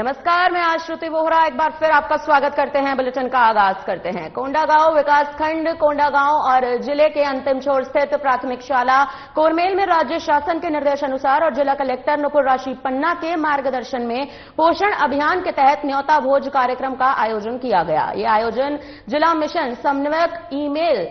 नमस्कार, मैं आज श्रुति बोहरा एक बार फिर आपका स्वागत करते हैं। बुलेटिन का आगाज करते हैं। कोंडागांव विकासखंड कोंडागांव और जिले के अंतिम छोर स्थित प्राथमिक शाला कोरमेल में राज्य शासन के निर्देशानुसार और जिला कलेक्टर नुपुर राशि पन्ना के मार्गदर्शन में पोषण अभियान के तहत न्योता भोज कार्यक्रम का आयोजन किया गया। ये आयोजन जिला मिशन समन्वयक ईमेल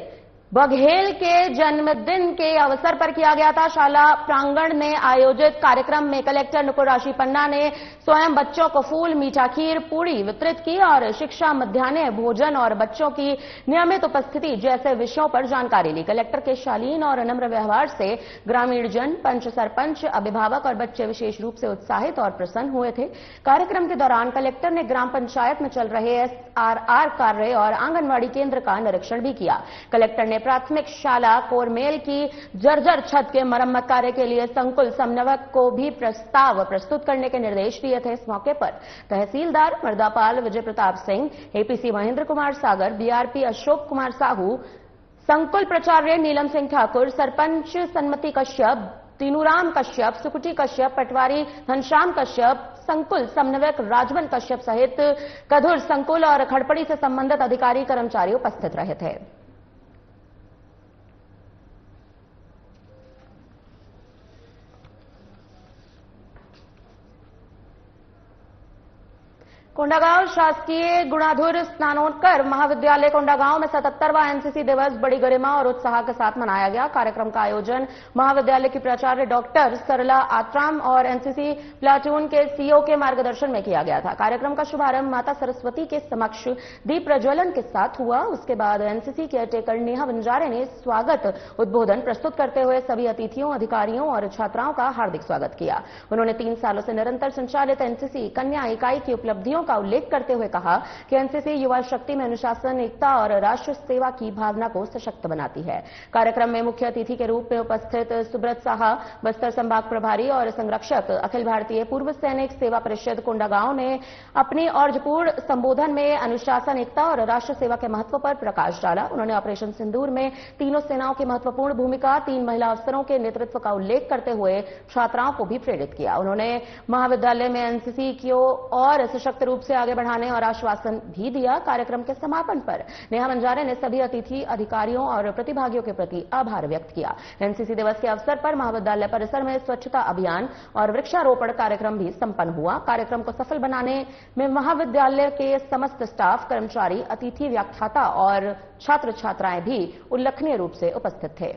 बघेल के जन्मदिन के अवसर पर किया गया था। शाला प्रांगण में आयोजित कार्यक्रम में कलेक्टर नुपुर राशि पन्ना ने स्वयं बच्चों को फूल, मीठा खीर, पूड़ी वितरित की और शिक्षा, मध्याह्न भोजन और बच्चों की नियमित उपस्थिति जैसे विषयों पर जानकारी ली। कलेक्टर के शालीन और नम्र व्यवहार से ग्रामीण जन, पंच, सरपंच, अभिभावक और बच्चे विशेष रूप से उत्साहित और प्रसन्न हुए थे। कार्यक्रम के दौरान कलेक्टर ने ग्राम पंचायत में चल रहे SRR कार्य और आंगनबाड़ी केंद्र का निरीक्षण भी किया। कलेक्टर ने प्राथमिक शाला कोरमेल की जर्जर छत के मरम्मत कार्य के लिए संकुल समन्वयक को भी प्रस्ताव प्रस्तुत करने के निर्देश दिए थे। इस मौके पर तहसीलदार मर्दापाल विजय प्रताप सिंह, APC महेंद्र कुमार सागर, BRP अशोक कुमार साहू, संकुल प्राचार्य नीलम सिंह ठाकुर, सरपंच सन्मति कश्यप, तीनूराम कश्यप, सुकुटी कश्यप, पटवारी घनश्याम कश्यप, संकुल समन्वयक राजवन कश्यप सहित कधुर, संकुल और खड़पड़ी से संबंधित अधिकारी कर्मचारी उपस्थित रहे थे। कोंडागांव शासकीय गुणाधुर स्नातकोत्तर महाविद्यालय कोंडागांव में 77वां एनसीसी दिवस बड़ी गरिमा और उत्साह के साथ मनाया गया। कार्यक्रम का आयोजन महाविद्यालय की प्राचार्य डॉक्टर सरला आत्राम और एनसीसी प्लाटून के CO के मार्गदर्शन में किया गया था। कार्यक्रम का शुभारंभ माता सरस्वती के समक्ष दीप प्रज्वलन के साथ हुआ। उसके बाद एनसीसी केयरटेकर नेहा बंजारे ने स्वागत उद्बोधन प्रस्तुत करते हुए सभी अतिथियों, अधिकारियों और छात्राओं का हार्दिक स्वागत किया। उन्होंने 3 सालों से निरंतर संचालित एनसीसी कन्या इकाई की उपलब्धियों का उल्लेख करते हुए कहा कि एनसीसी युवा शक्ति में अनुशासन, एकता और राष्ट्र सेवा की भावना को सशक्त बनाती है। कार्यक्रम में मुख्य अतिथि के रूप में उपस्थित सुब्रत साहा, बस्तर संभाग प्रभारी और संरक्षक अखिल भारतीय पूर्व सैनिक सेवा परिषद कोंडागांव ने अपनी और्जपूर्ण संबोधन में अनुशासन, एकता और राष्ट्र सेवा के महत्व पर प्रकाश डाला। उन्होंने ऑपरेशन सिंदूर में तीनों सेनाओं की महत्वपूर्ण भूमिका, 3 महिला अफसरों के नेतृत्व का उल्लेख करते हुए छात्राओं को भी प्रेरित किया। उन्होंने महाविद्यालय में एनसीसी को और सशक्त रूप से आगे बढ़ाने और आश्वासन भी दिया। कार्यक्रम के समापन पर नेहा बंजारे ने सभी अतिथि, अधिकारियों और प्रतिभागियों के प्रति आभार व्यक्त किया। एनसीसी दिवस के अवसर पर महाविद्यालय परिसर में स्वच्छता अभियान और वृक्षारोपण कार्यक्रम भी संपन्न हुआ। कार्यक्रम को सफल बनाने में महाविद्यालय के समस्त स्टाफ, कर्मचारी, अतिथि, व्याख्याता और छात्र छात्राएं भी उल्लेखनीय रूप से उपस्थित थे।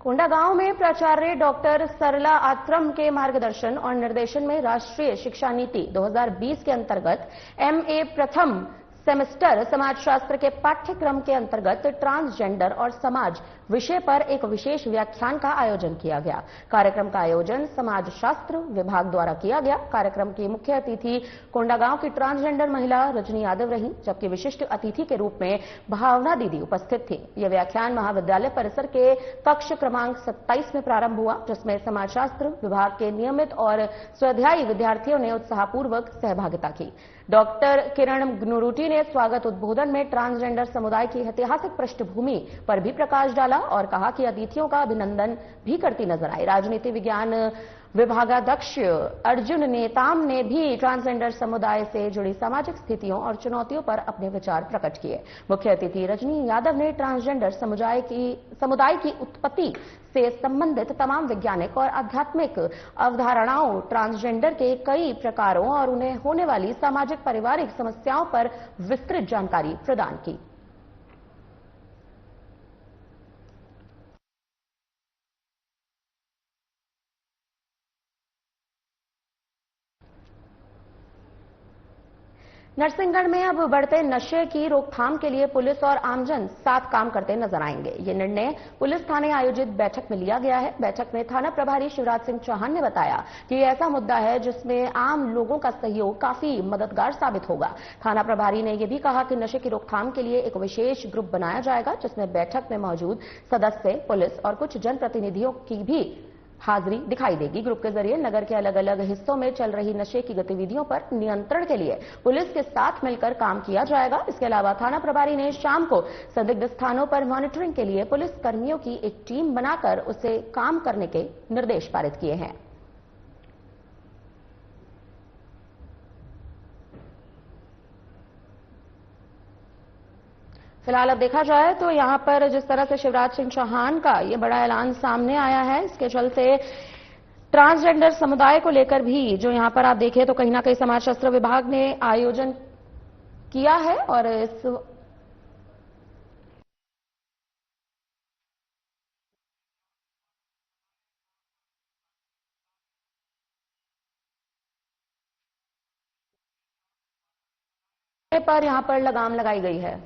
कोंडागांव में प्राचार्य डॉक्टर सरला आत्रम के मार्गदर्शन और निर्देशन में राष्ट्रीय शिक्षा नीति 2020 के अंतर्गत MA प्रथम सेमेस्टर समाजशास्त्र के पाठ्यक्रम के अंतर्गत ट्रांसजेंडर और समाज विषय पर एक विशेष व्याख्यान का आयोजन किया गया। कार्यक्रम का आयोजन समाजशास्त्र विभाग द्वारा किया गया। कार्यक्रम की मुख्य अतिथि कोंडागांव की ट्रांसजेंडर महिला रजनी यादव रही, जबकि विशिष्ट अतिथि के रूप में भावना दीदी उपस्थित थी। यह व्याख्यान महाविद्यालय परिसर के कक्ष क्रमांक 27 में प्रारंभ हुआ, जिसमें समाजशास्त्र विभाग के नियमित और स्वाध्यायी विद्यार्थियों ने उत्साहपूर्वक सहभागिता की। डॉक्टर किरण ग्नुरुटी ने स्वागत उद्बोधन में ट्रांसजेंडर समुदाय की ऐतिहासिक पृष्ठभूमि पर भी प्रकाश डाला और कहा कि अतिथियों का अभिनंदन भी करती नजर आई। राजनीति विज्ञान विभागाध्यक्ष अर्जुन नेताम ने भी ट्रांसजेंडर समुदाय से जुड़ी सामाजिक स्थितियों और चुनौतियों पर अपने विचार प्रकट किए। मुख्य अतिथि रजनी यादव ने ट्रांसजेंडर समुदाय की उत्पत्ति से संबंधित तमाम वैज्ञानिक और आध्यात्मिक अवधारणाओं, ट्रांसजेंडर के कई प्रकारों और उन्हें होने वाली सामाजिक पारिवारिक समस्याओं पर विस्तृत जानकारी प्रदान की। नरसिंहगढ़ में अब बढ़ते नशे की रोकथाम के लिए पुलिस और आमजन साथ काम करते नजर आएंगे। ये निर्णय पुलिस थाने आयोजित बैठक में लिया गया है। बैठक में थाना प्रभारी शिवराज सिंह चौहान ने बताया कि ये ऐसा मुद्दा है जिसमें आम लोगों का सहयोग काफी मददगार साबित होगा। थाना प्रभारी ने यह भी कहा कि नशे की रोकथाम के लिए एक विशेष ग्रुप बनाया जाएगा, जिसमें बैठक में मौजूद सदस्य, पुलिस और कुछ जनप्रतिनिधियों की भी हाजिरी दिखाई देगी। ग्रुप के जरिए नगर के अलग अलग हिस्सों में चल रही नशे की गतिविधियों पर नियंत्रण के लिए पुलिस के साथ मिलकर काम किया जाएगा। इसके अलावा थाना प्रभारी ने शाम को संदिग्ध स्थानों पर मॉनिटरिंग के लिए पुलिस कर्मियों की एक टीम बनाकर उसे काम करने के निर्देश पारित किए हैं। फिलहाल अब देखा जाए तो यहां पर जिस तरह से शिवराज सिंह चौहान का ये बड़ा ऐलान सामने आया है, इसके चलते ट्रांसजेंडर समुदाय को लेकर भी जो यहां पर आप देखें तो कहीं ना कहीं समाज शास्त्र विभाग ने आयोजन किया है और इस पर यहां पर लगाम लगाई गई है।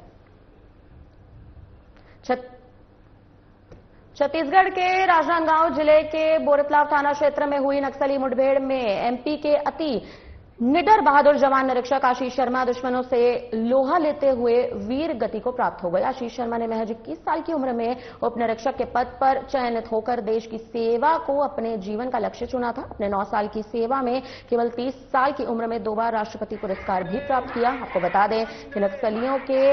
छत्तीसगढ़ के राजनांदगांव जिले के बोरतलाव थाना क्षेत्र में हुई नक्सली मुठभेड़ में एमपी के अति निडर बहादुर जवान निरीक्षक आशीष शर्मा दुश्मनों से लोहा लेते हुए वीर गति को प्राप्त हो गए। आशीष शर्मा ने महज 21 साल की उम्र में उप निरीक्षक के पद पर चयनित होकर देश की सेवा को अपने जीवन का लक्ष्य चुना था। अपने 9 साल की सेवा में केवल 30 साल की उम्र में 2 बार राष्ट्रपति पुरस्कार भी प्राप्त किया। आपको बता दें कि नक्सलियों के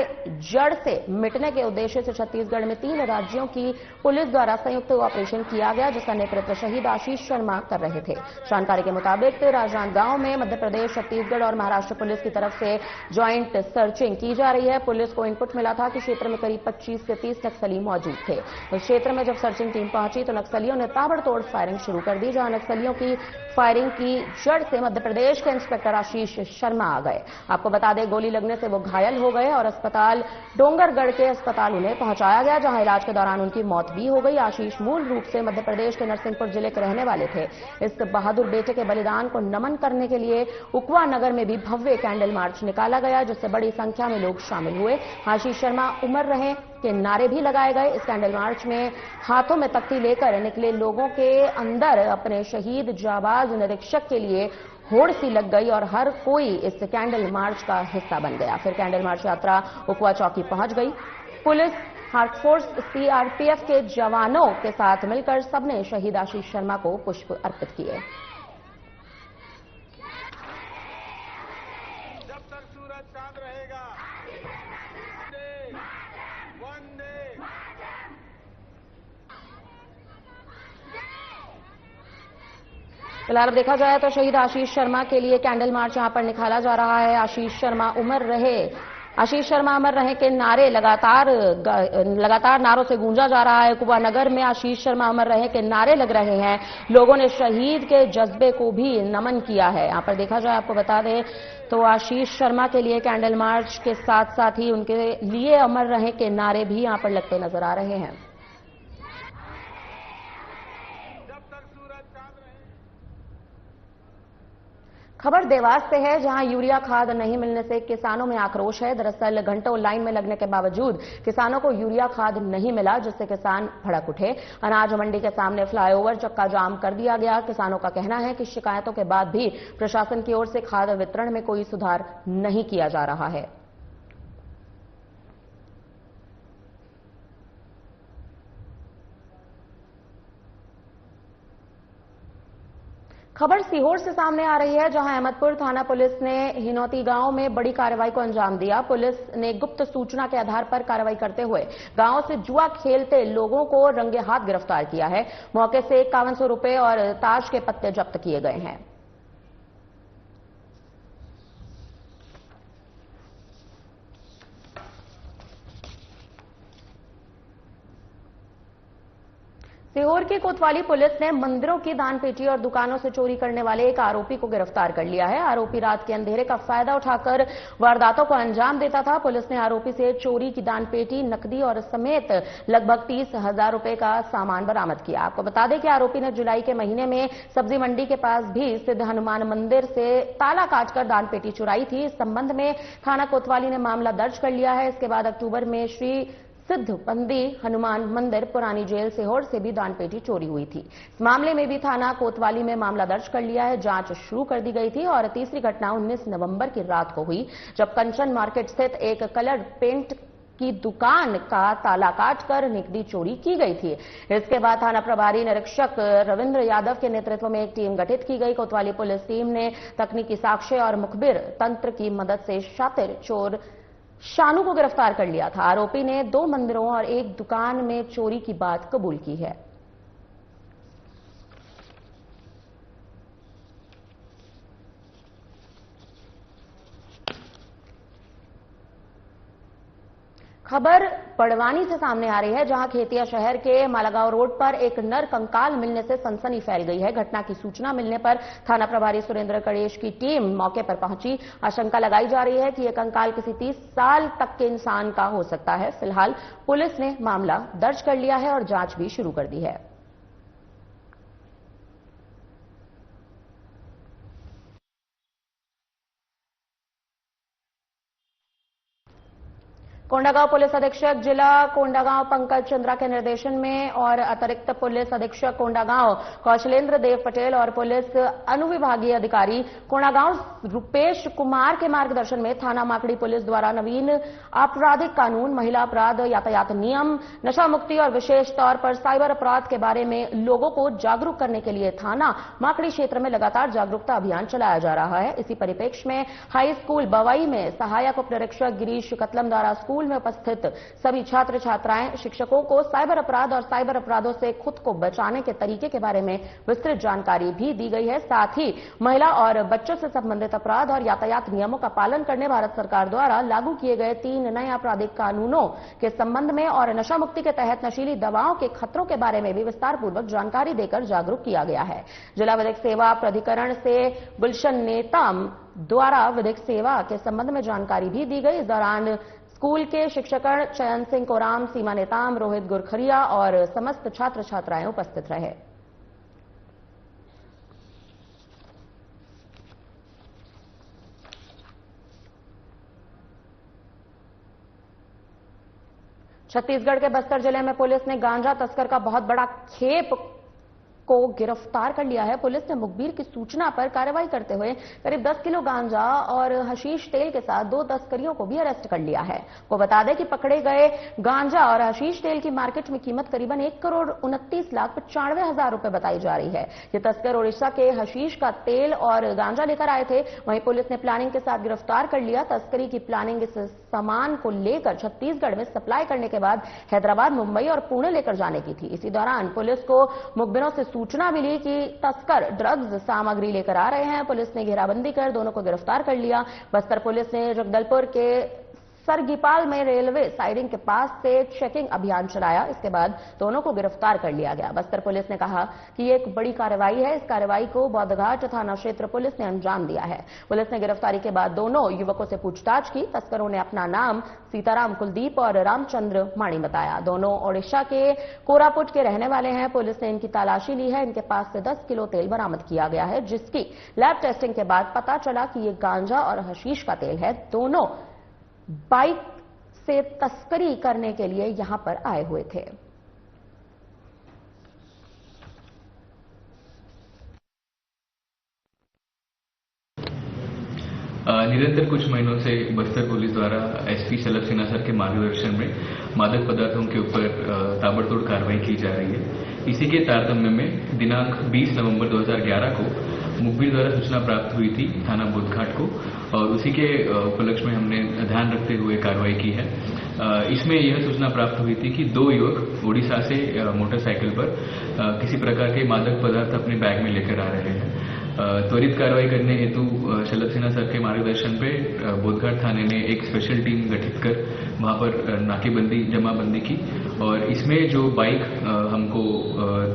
जड़ से मिटने के उद्देश्य से छत्तीसगढ़ में 3 राज्यों की पुलिस द्वारा संयुक्त ऑपरेशन किया गया, जिसका नेतृत्व शहीद आशीष शर्मा कर रहे थे। जानकारी के मुताबिक राजनांदगांव में मध्य प्रदेश, छत्तीसगढ़ और महाराष्ट्र पुलिस की तरफ से ज्वाइंट सर्चिंग की जा रही है। पुलिस को इनपुट मिला था कि क्षेत्र में करीब 25 से 30 नक्सली मौजूद थे। उस क्षेत्र में जब सर्चिंग टीम पहुंची तो नक्सलियों ने ताबड़तोड़ फायरिंग शुरू कर दी, जहां नक्सलियों की फायरिंग की जड़ से मध्य प्रदेश के इंस्पेक्टर आशीष शर्मा आ गए। आपको बता दें गोली लगने से वो घायल हो गए और अस्पताल डोंगरगढ़ के अस्पताल उन्हें पहुंचाया गया, जहां इलाज के दौरान उनकी मौत भी हो गई। आशीष मूल रूप से मध्य प्रदेश के नरसिंहपुर जिले के रहने वाले थे। इस बहादुर बेटे के बलिदान को नमन करने के लिए उकवा नगर में भी भव्य कैंडल मार्च निकाला गया, जिससे बड़ी संख्या में लोग शामिल हुए। आशीष शर्मा उमर रहे के नारे भी लगाए गए। इस कैंडल मार्च में हाथों में तख्ती लेकर निकले लोगों के अंदर अपने शहीद जाबाज निरीक्षक के लिए होड़ सी लग गई और हर कोई इस कैंडल मार्च का हिस्सा बन गया। फिर कैंडल मार्च यात्रा उकवा चौकी पहुंच गई। पुलिस, हार्टफोर्स, सीआरपीएफ के जवानों के साथ मिलकर सबने शहीद आशीष शर्मा को पुष्प अर्पित किए। फिलहाल अब देखा जाए तो शहीद आशीष शर्मा के लिए कैंडल मार्च यहां पर निकाला जा रहा है। आशीष शर्मा अमर रहे के नारे लगातार नारों से गूंजा जा रहा है। कुबा नगर में आशीष शर्मा अमर रहे के नारे लग रहे हैं। लोगों ने शहीद के जज्बे को भी नमन किया है। यहां पर देखा जाए, आपको बता दें तो आशीष शर्मा के लिए कैंडल मार्च के साथ साथ ही उनके लिए अमर रहे के नारे भी यहां पर लगते नजर आ रहे हैं। खबर देवास से है, जहां यूरिया खाद नहीं मिलने से किसानों में आक्रोश है। दरअसल घंटों लाइन में लगने के बावजूद किसानों को यूरिया खाद नहीं मिला, जिससे किसान भड़क उठे। अनाज मंडी के सामने फ्लाईओवर चक्का जाम कर दिया गया। किसानों का कहना है कि शिकायतों के बाद भी प्रशासन की ओर से खाद वितरण में कोई सुधार नहीं किया जा रहा है। खबर सीहोर से सामने आ रही है, जहां अहमदपुर थाना पुलिस ने हिनौती गांव में बड़ी कार्रवाई को अंजाम दिया। पुलिस ने गुप्त सूचना के आधार पर कार्रवाई करते हुए गांव से जुआ खेलते लोगों को रंगे हाथ गिरफ्तार किया है। मौके से 5100 रुपए और ताश के पत्ते जब्त किए गए हैं। सीहोर की कोतवाली पुलिस ने मंदिरों की दानपेटी और दुकानों से चोरी करने वाले एक आरोपी को गिरफ्तार कर लिया है। आरोपी रात के अंधेरे का फायदा उठाकर वारदातों को अंजाम देता था। पुलिस ने आरोपी से चोरी की दानपेटी, नकदी और समेत लगभग 30,000 रुपए का सामान बरामद किया। आपको बता दें कि आरोपी ने जुलाई के महीने में सब्जी मंडी के पास भी सिद्ध हनुमान मंदिर से ताला काटकर दानपेटी चुराई थी। इस संबंध में थाना कोतवाली ने मामला दर्ज कर लिया है। इसके बाद अक्टूबर में श्री सिद्ध बंदी हनुमान मंदिर पुरानी जेल सीहोर से भी दानपेटी चोरी हुई थी। इस मामले में भी थाना कोतवाली में मामला दर्ज कर लिया है। जांच शुरू कर दी गई थी और तीसरी घटना 19 नवंबर की रात को हुई, जब कंचन मार्केट स्थित एक कलर पेंट की दुकान का ताला काटकर नकदी चोरी की गई थी। इसके बाद थाना प्रभारी निरीक्षक रविंद्र यादव के नेतृत्व में एक टीम गठित की गई। कोतवाली पुलिस टीम ने तकनीकी साक्ष्य और मुखबिर तंत्र की मदद से शातिर चोर शानू को गिरफ्तार कर लिया था। आरोपी ने 2 मंदिरों और एक दुकान में चोरी की बात कबूल की है। खबर बड़वानी से सामने आ रही है, जहां खेतिया शहर के मालागांव रोड पर एक नर कंकाल मिलने से सनसनी फैल गई है। घटना की सूचना मिलने पर थाना प्रभारी सुरेंद्र कड़ेश की टीम मौके पर पहुंची। आशंका लगाई जा रही है कि यह कंकाल किसी 30 साल तक के इंसान का हो सकता है। फिलहाल पुलिस ने मामला दर्ज कर लिया है और जांच भी शुरू कर दी है। कोंडागांव पुलिस अधीक्षक जिला कोंडागांव पंकज चंद्रा के निर्देशन में और अतिरिक्त पुलिस अधीक्षक कोंडागांव कौशलेंद्र देव पटेल और पुलिस अनुविभागीय अधिकारी कोंडागांव रुपेश कुमार के मार्गदर्शन में थाना माकड़ी पुलिस द्वारा नवीन आपराधिक कानून, महिला अपराध, यातायात नियम, नशा मुक्ति और विशेष तौर पर साइबर अपराध के बारे में लोगों को जागरूक करने के लिए थाना माकड़ी क्षेत्र में लगातार जागरूकता अभियान चलाया जा रहा है। इसी परिप्रेक्ष्य में हाई स्कूल बवाई में सहायक उप निरीक्षक गिरीश कतलम द्वारा स्कूल में उपस्थित सभी छात्र छात्राएं शिक्षकों को साइबर अपराध और साइबर अपराधों से खुद को बचाने के तरीके के बारे में विस्तृत जानकारी भी दी गई है। साथ ही महिला और बच्चों से संबंधित अपराध और यातायात नियमों का पालन करने भारत सरकार द्वारा लागू किए गए 3 नए आपराधिक कानूनों के संबंध में और नशा मुक्ति के तहत नशीली दवाओं के खतरों के बारे में भी विस्तार पूर्वक जानकारी देकर जागरूक किया गया है। जिला विधिक सेवा प्राधिकरण से गुलशन नेताम द्वारा विधिक सेवा के संबंध में जानकारी भी दी गई। इस दौरान स्कूल के शिक्षकगण चयन सिंह कोराम, सीमा नेताम, रोहित गुरखरिया और समस्त छात्र छात्राएं उपस्थित रहे। छत्तीसगढ़ के बस्तर जिले में पुलिस ने गांजा तस्कर का बहुत बड़ा खेप को गिरफ्तार कर लिया है। पुलिस ने मुखबिर की सूचना पर कार्रवाई करते हुए करीब 10 किलो गांजा और हशीश तेल के साथ 2 तस्करियों को भी अरेस्ट कर लिया है। को बता दें कि पकड़े गए गांजा और हशीश तेल की मार्केट में कीमत करीबन 1,29,95,000 रुपए बताई जा रही है। ये तस्कर ओडिशा के हशीश का तेल और गांजा लेकर आए थे। वहीं पुलिस ने प्लानिंग के साथ गिरफ्तार कर लिया। तस्करी की प्लानिंग इस सामान को लेकर छत्तीसगढ़ में सप्लाई करने के बाद हैदराबाद, मुंबई और पुणे लेकर जाने की थी। इसी दौरान पुलिस को मुखबिरों से सूचना मिली कि तस्कर ड्रग्स सामग्री लेकर आ रहे हैं। पुलिस ने घेराबंदी कर दोनों को गिरफ्तार कर लिया। बस्तर पुलिस ने जगदलपुर के सरगीपाल में रेलवे साइडिंग के पास से चेकिंग अभियान चलाया। इसके बाद दोनों को गिरफ्तार कर लिया गया। बस्तर पुलिस ने कहा कि ये एक बड़ी कार्रवाई है। इस कार्रवाई को बौद्धघाट थाना क्षेत्र पुलिस ने अंजाम दिया है। पुलिस ने गिरफ्तारी के बाद दोनों युवकों से पूछताछ की। तस्करों ने अपना नाम सीताराम कुलदीप और रामचंद्र माणी बताया। दोनों ओडिशा के कोरापुट के रहने वाले हैं। पुलिस ने इनकी तलाशी ली है। इनके पास से 10 किलो तेल बरामद किया गया है, जिसकी लैब टेस्टिंग के बाद पता चला कि ये गांजा और हशीश का तेल है। दोनों बाइक से तस्करी करने के लिए यहां पर आए हुए थे। निरंतर कुछ महीनों से बस्तर पुलिस द्वारा एसपी शलभ सिन्हा सर के मार्गदर्शन में मादक पदार्थों के ऊपर ताबड़तोड़ कार्रवाई की जा रही है। इसी के तारतम्य में दिनांक 20 नवंबर 2011 को मुखबिर द्वारा सूचना प्राप्त हुई थी थाना बुद्धघाट को, और उसी के उपलक्ष्य में हमने ध्यान रखते हुए कार्रवाई की है। इसमें यह सूचना प्राप्त हुई थी कि 2 युवक ओडिशा से मोटरसाइकिल पर किसी प्रकार के मादक पदार्थ अपने बैग में लेकर आ रहे हैं। त्वरित कार्रवाई करने हेतु शलभ सिन्हा सर के मार्गदर्शन पे बुद्धघाट थाने ने एक स्पेशल टीम गठित कर वहां पर नाकेबंदी जमाबंदी की, और इसमें जो बाइक हमको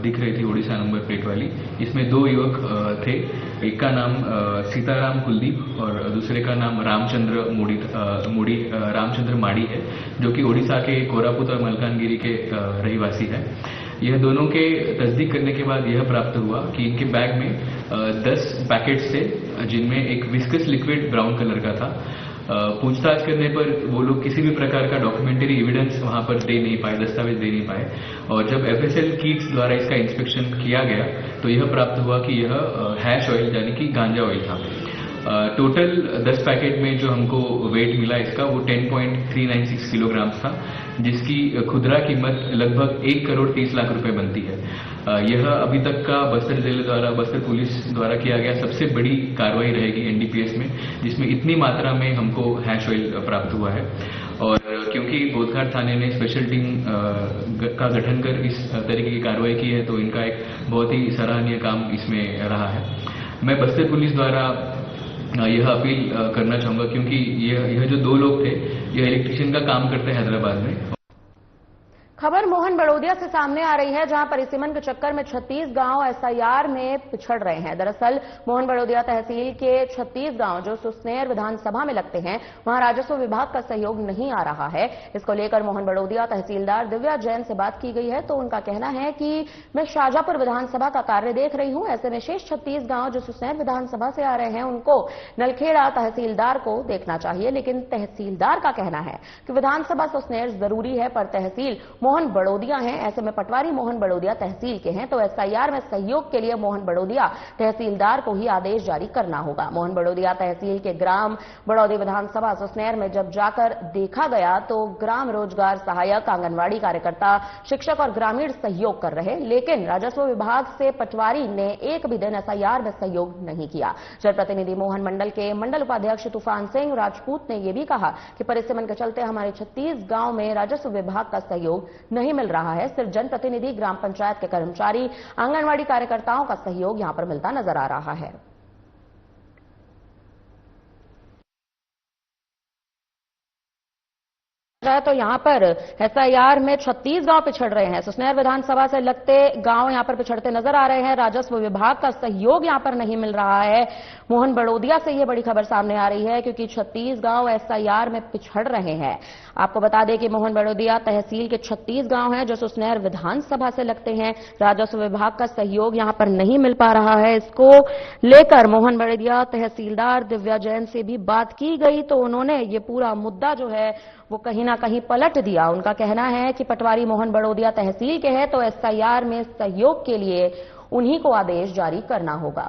दिख रही थी ओडिशा नंबर प्लेट वाली, इसमें 2 युवक थे। एक का नाम सीताराम कुलदीप और दूसरे का नाम रामचंद्र माड़ी है, जो कि ओडिशा के कोरापुट और मलकानगिरी के रहिवासी है। यह दोनों के तस्दीक करने के बाद यह प्राप्त हुआ कि इनके बैग में 10 पैकेट्स थे, जिनमें एक विस्कस लिक्विड ब्राउन कलर का था। पूछताछ करने पर वो लोग किसी भी प्रकार का डॉक्यूमेंट्री एविडेंस वहां पर दे नहीं पाए, दस्तावेज दे नहीं पाए, और जब एफएसएल किट्स द्वारा इसका इंस्पेक्शन किया गया तो यह प्राप्त हुआ कि यह हैश ऑयल यानी कि गांजा ऑयल था। टोटल 10 पैकेट में जो हमको वेट मिला इसका वो 10.396 किलोग्राम था, जिसकी खुदरा कीमत लगभग 1 करोड़ 30 लाख रुपए बनती है। यह अभी तक का बस्तर जिले द्वारा, बस्तर पुलिस द्वारा किया गया सबसे बड़ी कार्रवाई रहेगी एनडीपीएस में, जिसमें इतनी मात्रा में हमको हैश ऑयल प्राप्त हुआ है। और क्योंकि बोधघाट थाने ने स्पेशल टीम का गठन कर इस तरीके की कार्रवाई की है, तो इनका एक बहुत ही सराहनीय काम इसमें रहा है। मैं बस्तर पुलिस द्वारा यह अपील करना चाहूंगा, क्योंकि यह जो 2 लोग थे, यह इलेक्ट्रिशियन का काम करते हैं हैदराबाद में। खबर मोहन बड़ोदिया से सामने आ रही है, जहां परिसीमन के चक्कर में 36 गांव एसआईआर में पिछड़ रहे हैं। दरअसल मोहन बड़ोदिया तहसील के 36 गांव जो सुसनेर विधानसभा में लगते हैं, वहां राजस्व विभाग का सहयोग नहीं आ रहा है। इसको लेकर मोहन बड़ोदिया तहसीलदार दिव्या जैन से बात की गई है, तो उनका कहना है कि मैं शाजापुर विधानसभा का कार्य देख रही हूं, ऐसे में शेष 36 गांव जो सुसनेर विधानसभा से आ रहे हैं, उनको नलखेड़ा तहसीलदार को देखना चाहिए। लेकिन तहसीलदार का कहना है कि विधानसभा सुसनेर जरूरी है, पर तहसील मोहन बड़ोदिया हैं, ऐसे में पटवारी मोहन बड़ोदिया तहसील के हैं, तो एसआईआर में सहयोग के लिए मोहन बड़ोदिया तहसीलदार को ही आदेश जारी करना होगा। मोहन बड़ोदिया तहसील के ग्राम बड़ौदी विधानसभा सुसनेर में जब जाकर देखा गया, तो ग्राम रोजगार सहायक, आंगनवाड़ी कार्यकर्ता, शिक्षक और ग्रामीण सहयोग कर रहे, लेकिन राजस्व विभाग से पटवारी ने एक भी दिन एसआईआर में सहयोग नहीं किया। जनप्रतिनिधि मोहन मंडल के मंडल उपाध्यक्ष तूफान सिंह राजपूत ने यह भी कहा कि परिसीमन के चलते हमारे 36 गांव में राजस्व विभाग का सहयोग नहीं मिल रहा है। सिर्फ जनप्रतिनिधि, ग्राम पंचायत के कर्मचारी, आंगनवाड़ी कार्यकर्ताओं का सहयोग यहां पर मिलता नजर आ रहा है। तो यहां पर एसआईआर में 36 गांव पिछड़ रहे हैं। सुसनेर विधानसभा से लगते गांव यहां पर पिछड़ते नजर आ रहे हैं। राजस्व विभाग का सहयोग यहां पर नहीं मिल रहा है। मोहन बड़ोदिया से यह बड़ी खबर सामने आ रही है, क्योंकि 36 गांव एसआईआर में पिछड़ रहे हैं। आपको बता दें कि मोहन बड़ोदिया तहसील के 36 गांव हैं जो सुसनेर विधानसभा से लगते हैं। राजस्व विभाग का सहयोग यहां पर नहीं मिल पा रहा है। इसको लेकर मोहन बड़ोदिया तहसीलदार दिव्या जैन से भी बात की गई, तो उन्होंने ये पूरा मुद्दा जो है वो कहीं ना कहीं पलट दिया। उनका कहना है कि पटवारी मोहन बड़ोदिया तहसील के हैं, तो एसआईआर में सहयोग के लिए उन्हीं को आदेश जारी करना होगा।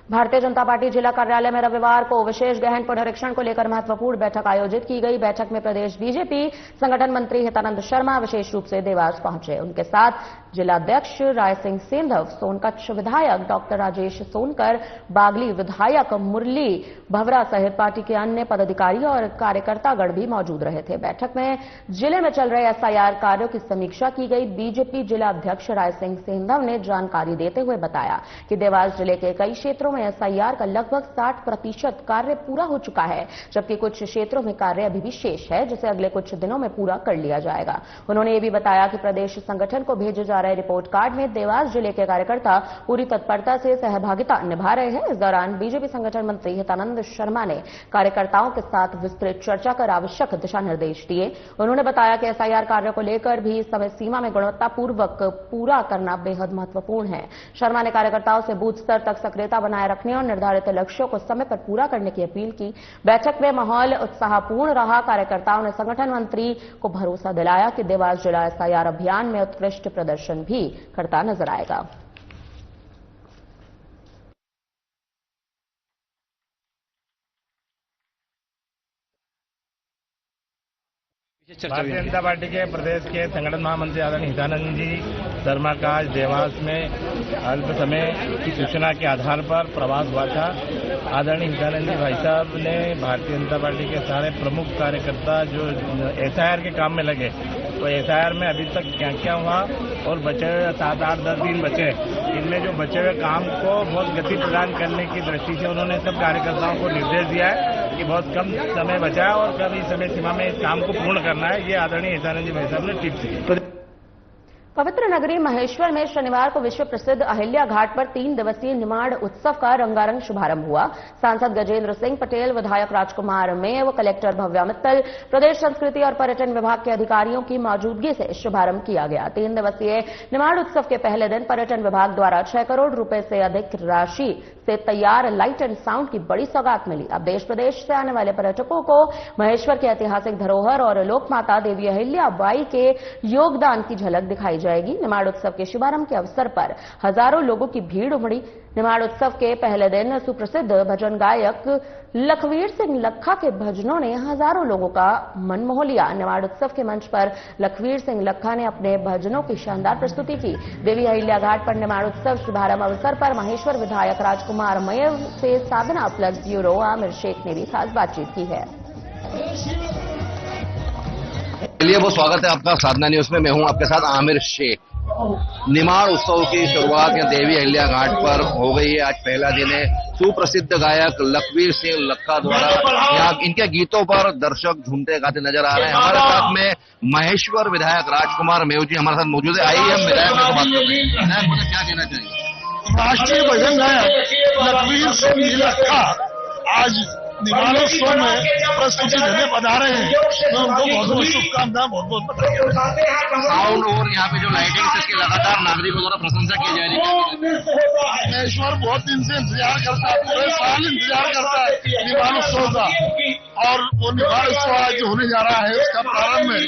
भारतीय जनता पार्टी जिला कार्यालय में रविवार को विशेष गहन पुनरीक्षण को लेकर महत्वपूर्ण बैठक आयोजित की गई। बैठक में प्रदेश बीजेपी संगठन मंत्री हितानंद शर्मा विशेष रूप से देवास पहुंचे। उनके साथ जिलाध्यक्ष राय सिंह सेंधव, सोनकच्छ विधायक डॉक्टर राजेश सोनकर, बागली विधायक मुरली भवरा सहित पार्टी के अन्य पदाधिकारी और कार्यकर्तागण भी मौजूद रहे थे। बैठक में जिले में चल रहे एसआईआर कार्यों की समीक्षा की गई। बीजेपी जिलाध्यक्ष राय सिंह सेंधव ने जानकारी देते हुए बताया कि देवास जिले के कई क्षेत्रों में एसआईआर का लगभग 60% कार्य पूरा हो चुका है, जबकि कुछ क्षेत्रों में कार्य अभी भी शेष है, जिसे अगले कुछ दिनों में पूरा कर लिया जाएगा। उन्होंने ये भी बताया कि प्रदेश संगठन को भेजे जा रहे रिपोर्ट कार्ड में देवास जिले के कार्यकर्ता पूरी तत्परता से सहभागिता निभा रहे हैं। इस दौरान बीजेपी संगठन मंत्री हितानंद शर्मा ने कार्यकर्ताओं के साथ विस्तृत चर्चा कर आवश्यक दिशा निर्देश दिए। उन्होंने बताया कि एसआईआर कार्यों को लेकर भी समय सीमा में गुणवत्तापूर्वक पूरा करना बेहद महत्वपूर्ण है। शर्मा ने कार्यकर्ताओं से बूथ स्तर तक सक्रियता बनाए रखने और निर्धारित लक्ष्यों को समय पर पूरा करने की अपील की। बैठक में माहौल उत्साहपूर्ण रहा। कार्यकर्ताओं ने संगठन मंत्री को भरोसा दिलाया कि देवास जिला एसआईआर अभियान में उत्कृष्ट प्रदर्शन भी करता नजर आएगा। भारतीय जनता पार्टी के प्रदेश के संगठन महामंत्री आदरणीय हितानंद जी शर्मा का आज देवास में अल्प समय की सूचना के आधार पर प्रवास हुआ था। आदरणीय हितानंद जी भाई साहब ने भारतीय जनता पार्टी के सारे प्रमुख कार्यकर्ता जो एसआईआर के काम में लगे, तो एसआईआर में अभी तक क्या क्या हुआ और बचे हुए 7, 8, 10 दिन बचे, इनमें जो बचे हुए काम को बहुत गति प्रदान करने की दृष्टि से उन्होंने सब कार्यकर्ताओं को निर्देश दिया है कि बहुत कम समय बचा है और कम ही समय सीमा में इस काम को पूर्ण करना है। ये आदरणीय हितानंद जी भाई साहब ने टिप्स दी। पवित्र नगरी महेश्वर में शनिवार को विश्व प्रसिद्ध अहिल्या घाट पर 3 दिवसीय निमाड़ उत्सव का रंगारंग शुभारंभ हुआ। सांसद गजेंद्र सिंह पटेल, विधायक राजकुमार मेव, कलेक्टर भव्या मित्तल, प्रदेश संस्कृति और पर्यटन विभाग के अधिकारियों की मौजूदगी से शुभारंभ किया गया। 3 दिवसीय निमाड़ उत्सव के पहले दिन पर्यटन विभाग द्वारा 6 करोड़ रुपए से अधिक राशि से तैयार लाइट एंड साउंड की बड़ी सौगात मिली। अब देश प्रदेश से आने वाले पर्यटकों को महेश्वर के ऐतिहासिक धरोहर और लोकमाता देवी अहिल्या बाई के योगदान की झलक दिखाई जाएगी। निमाड़ उत्सव के शुभारंभ के अवसर पर हजारों लोगों की भीड़ उमड़ी। निमाड़ उत्सव के पहले दिन सुप्रसिद्ध भजन गायक लखवीर सिंह लखा के भजनों ने हजारों लोगों का मन मोह लिया। निमाड़ उत्सव के मंच पर लखवीर सिंह लखा ने अपने भजनों की शानदार प्रस्तुति की। देवी अहिल्या घाट पर निमाड़ उत्सव शुभारंभ अवसर पर महेश्वर विधायक राजकुमार मयव से साधना प्लस ब्यूरो आमिर शेख ने भी खास बातचीत की है। चलिए, वो स्वागत है आपका साधना न्यूज में। मैं हूं आपके साथ आमिर शेख। निमाड़ उत्सव की शुरुआत यहाँ देवी अहिल्या घाट पर हो गई है। आज पहला दिन है। सुप्रसिद्ध गायक लखवीर सिंह लखा द्वारा यहाँ इनके गीतों पर दर्शक झूमते गाते नजर आ रहे हैं। हमारे साथ में महेश्वर विधायक राजकुमार मेव जी हमारे साथ मौजूद है। आइए हम विधायक से बात करते हैं। विधायक, मुझे क्या कहना चाहिए? राष्ट्रीय भजन गायक लखवीर सिंह लखा आज निमाड़ उत्सव में प्रस्तुति देने पधारे हैं। मैं उनको बहुत बहुत शुभकामनाएं, बहुत बहुत बधाई। साउंड और यहाँ पे जो लाइटिंग है इसकी लगातार नागरिकों द्वारा प्रशंसा की जा रही है। महेश्वर बहुत दिन से इंतजार करता है, पूरे साल इंतजार करता है निमाड़ उत्सव का, और वो निमाड़ उत्सव आज होने जा रहा है, उसका प्रारंभ है।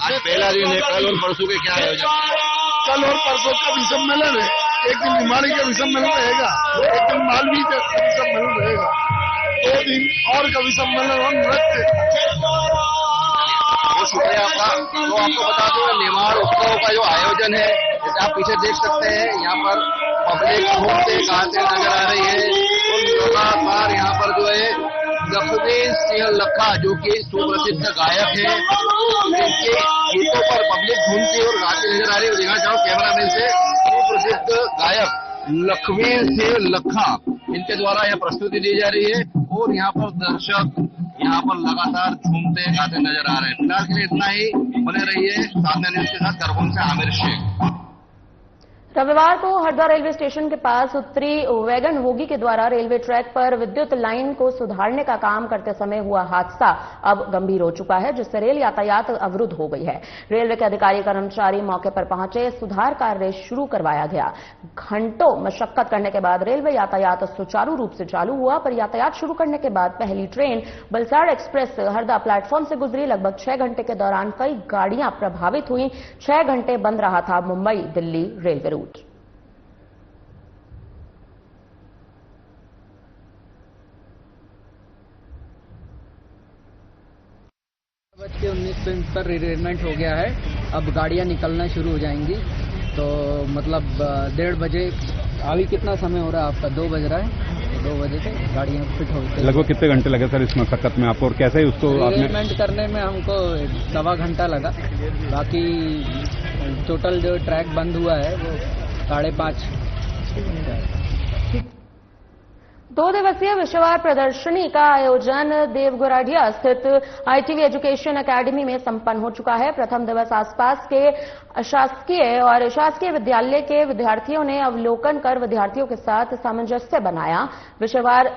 आज पहला दिन है। कल और परसों के क्या आयोजन? कल और परसों का भी सम्मेलन है। एक दिन निमाड़ी का भी सम्मेलन रहेगा, एक दिन मालवी का भी सम्मेलन रहेगा, 2 दिन और कवि सम्मेलन और नृत्य। बहुत शुक्रिया आपका। तो आपको बता दो, निमाड़ उत्सव का जो आयोजन है, जैसे आप पीछे देख सकते हैं, यहाँ पर पब्लिक घूमते गाते नजर आ रही है। तो लगातार यहाँ पर जो है लखवीर सिंह लखा जो कि सुप्रसिद्ध गायक है, इनके गीतों पर पब्लिक घूमती और गाती नजर आ रही है। देखना चाहो कैमरामैन से, सुप्रसिद्ध गायक लखवीर सिंह लखा इनके द्वारा यह प्रस्तुति दी जा रही है और यहाँ पर दर्शक यहाँ पर लगातार झूमते गाते नजर आ रहे हैं। फिलहाल के लिए इतना ही। बने रहिए साधना न्यूज के साथ। दरभंगा से आमिर शेख। रविवार को हरदा रेलवे स्टेशन के पास उत्तरी वैगन बोगी के द्वारा रेलवे ट्रैक पर विद्युत लाइन को सुधारने का काम करते समय हुआ हादसा अब गंभीर हो चुका है, जिससे रेल यातायात अवरुद्ध हो गई है। रेलवे के अधिकारी कर्मचारी मौके पर पहुंचे, सुधार कार्य शुरू करवाया गया। घंटों मशक्कत करने के बाद रेलवे यातायात सुचारू रूप से चालू हुआ, पर यातायात शुरू करने के बाद पहली train Valsad express Harda platform से गुजरी। लगभग 6 घंटे के दौरान कई गाड़ियां प्रभावित हुई। 6 घंटे बंद रहा था मुंबई दिल्ली रेलवे रूट। 19 पर रिटायरमेंट हो गया है। अब गाड़ियां निकलना शुरू हो जाएंगी, तो मतलब 1:30 बजे। अभी कितना समय हो रहा है आपका? 2 बज रहा है। 2 बजे तक गाड़ियां फिट हो गई। लगभग कितने घंटे लगे सर इस मशक्कत में आपको, और कैसे ही उसको रिटायरमेंट करने में हमको 1.25 घंटा लगा। बाकी टोटल जो ट्रैक बंद हुआ है वो 5:30। 2 दिवसीय विश्ववार प्रदर्शनी का आयोजन देवगोराडिया स्थित आईटीवी एजुकेशन एकेडमी में संपन्न हो चुका है। प्रथम दिवस आसपास के अशासकीय और शासकीय विद्यालय के विद्यार्थियों ने अवलोकन कर विद्यार्थियों के साथ सामंजस्य बनाया। विश्ववार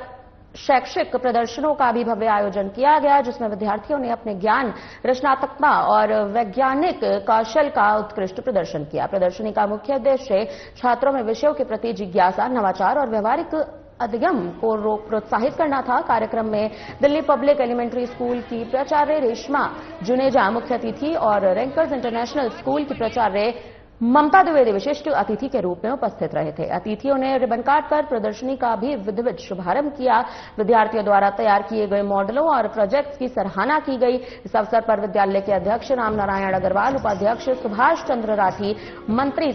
शैक्षिक प्रदर्शनों का भी भव्य आयोजन किया गया, जिसमें विद्यार्थियों ने अपने ज्ञान, रचनात्मकता और वैज्ञानिक कौशल का उत्कृष्ट प्रदर्शन किया। प्रदर्शनी का मुख्य उद्देश्य छात्रों में विषयों के प्रति जिज्ञासा, नवाचार और व्यवहारिक अध्ययन को प्रोत्साहित करना था। कार्यक्रम में दिल्ली पब्लिक एलिमेंट्री स्कूल की प्राचार्य रेशमा जुनेजा मुख्य अतिथि और रैंकर्स इंटरनेशनल स्कूल की प्राचार्य ममता द्विवेदी विशिष्ट अतिथि के रूप में उपस्थित रहे थे। अतिथियों ने रिबन काटकर प्रदर्शनी का भी विधिवत शुभारंभ किया। विद्यार्थियों द्वारा तैयार किए गए मॉडलों और प्रोजेक्ट्स की सराहना की गई। इस अवसर पर विद्यालय के अध्यक्ष राम नारायण अग्रवाल, उपाध्यक्ष सुभाष चंद्र राठी, मंत्री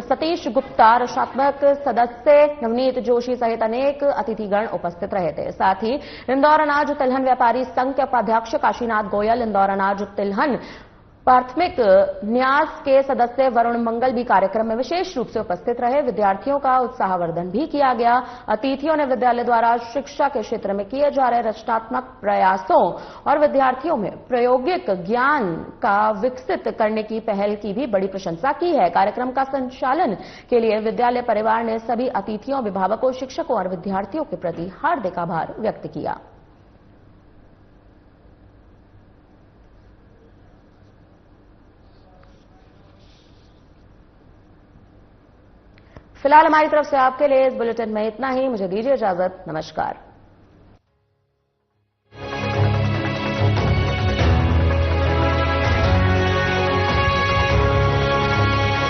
सतीश गुप्ता, रचनात्मक सदस्य नवनीत जोशी सहित अनेक अतिथिगण उपस्थित रहे थे। साथ ही इंदौर अनाज तिलहन व्यापारी संघ के उपाध्यक्ष काशीनाथ गोयल, इंदौर अनाज तिलहन प्राथमिक न्यास के सदस्य वरुण मंगल भी कार्यक्रम में विशेष रूप से उपस्थित रहे। विद्यार्थियों का उत्साहवर्धन भी किया गया। अतिथियों ने विद्यालय द्वारा शिक्षा के क्षेत्र में किए जा रहे रचनात्मक प्रयासों और विद्यार्थियों में प्रायोगिक ज्ञान का विकसित करने की पहल की भी बड़ी प्रशंसा की है। कार्यक्रम का संचालन के लिए विद्यालय परिवार ने सभी अतिथियों, अभिभावकों, शिक्षकों और विद्यार्थियों के प्रति हार्दिक आभार व्यक्त किया। फिलहाल हमारी तरफ से आपके लिए इस बुलेटिन में इतना ही। मुझे दीजिए इजाजत। नमस्कार।